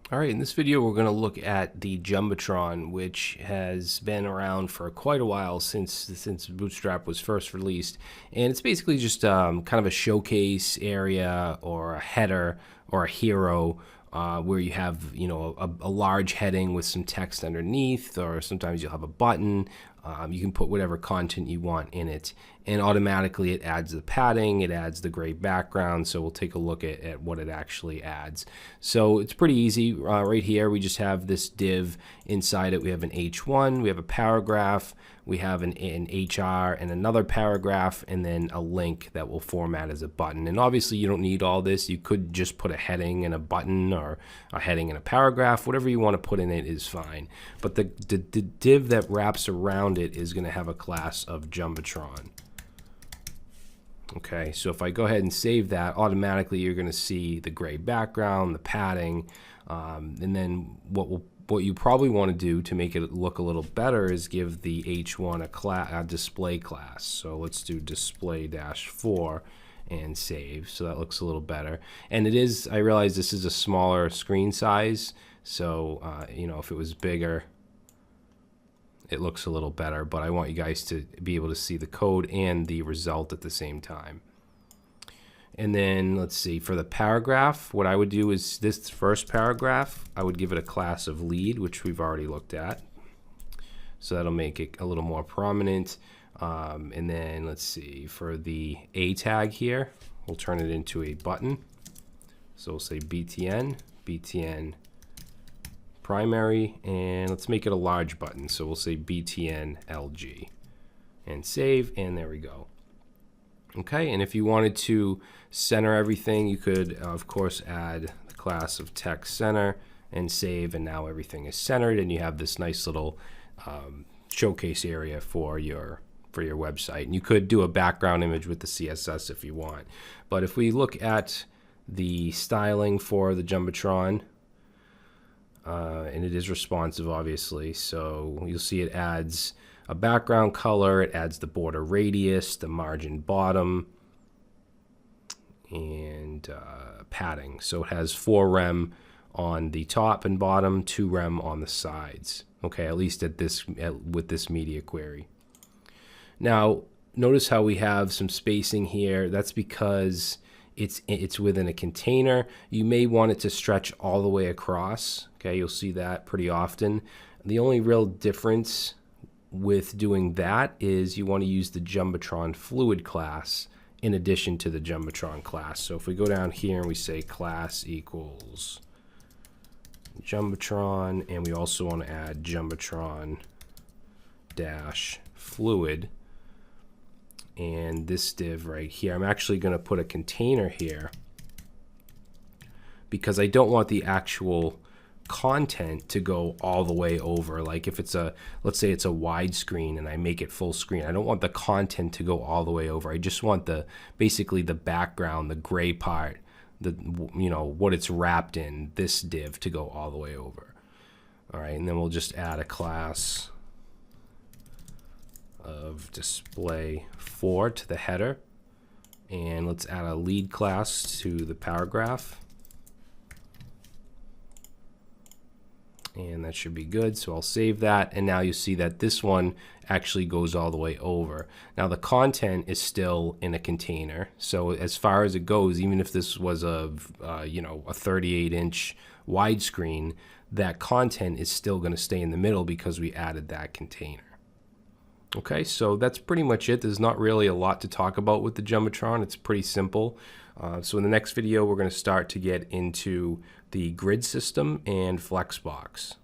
All right, in this video we're going to look at the Jumbotron, which has been around for quite a while since Bootstrap was first released, and it's basically just kind of a showcase area or a header or a hero where you have a large heading with some text underneath, or sometimes you'll have a button. You can put whatever content you want in it, and automatically it adds the padding, it adds the gray background. So we'll take a look at what it actually adds. So it's pretty easy. Right here we just have this div. Inside it we have an H1, we have a paragraph, we have an HR and another paragraph, and then a link that will format as a button. And obviously you don't need all this. You could just put a heading and a button, or a heading and a paragraph. Whatever you want to put in it is fine. But the div that wraps around it is going to have a class of Jumbotron. Okay, so if I go ahead and save that, automatically you're going to see the gray background, the padding, and then what you probably want to do to make it look a little better is give the H1 a display class. So let's do display-4 and save. So that looks a little better. And it is, I realize this is a smaller screen size, so if it was bigger, it looks a little better, but I want you guys to be able to see the code and the result at the same time. And then let's see, for the paragraph, what I would do is this first paragraph, I would give it a class of lead, which we've already looked at. So that'll make it a little more prominent. And then let's see, for the A tag here, we'll turn it into a button. So we'll say BTN primary, and let's make it a large button. So we'll say BTN LG and save, and there we go. Okay, and if you wanted to center everything, you could of course add the class of text center and save, and now everything is centered, and you have this nice little showcase area for your website. And you could do a background image with the CSS if you want. But if we look at the styling for the Jumbotron, and it is responsive, obviously, so you'll see it adds a background color, it adds the border radius, the margin bottom, and padding. So it has 4 rem on the top and bottom, 2 rem on the sides. Okay, at least with this media query. Now notice how we have some spacing here. That's because it's within a container. You may want it to stretch all the way across. Okay, you'll see that pretty often. The only real difference with doing that is you want to use the Jumbotron fluid class in addition to the Jumbotron class. So if we go down here and we say class equals Jumbotron, and we also want to add Jumbotron dash fluid, and this div right here, I'm actually going to put a container here because I don't want the actual content to go all the way over. Like if it's let's say it's a widescreen and I make it full screen, I don't want the content to go all the way over. I just want basically the background, the gray part, what it's wrapped in, this div, to go all the way over. All right, and then we'll just add a class of display-4 to the header, and let's add a lead class to the paragraph, and that should be good. So I'll save that, and now you see that this one actually goes all the way over. Now the content is still in a container, so as far as it goes, even if this was a 38-inch widescreen, that content is still going to stay in the middle because we added that container. Okay, so that's pretty much it. There's not really a lot to talk about with the Jumbotron. It's pretty simple. So in the next video, we're going to start to get into the grid system and Flexbox.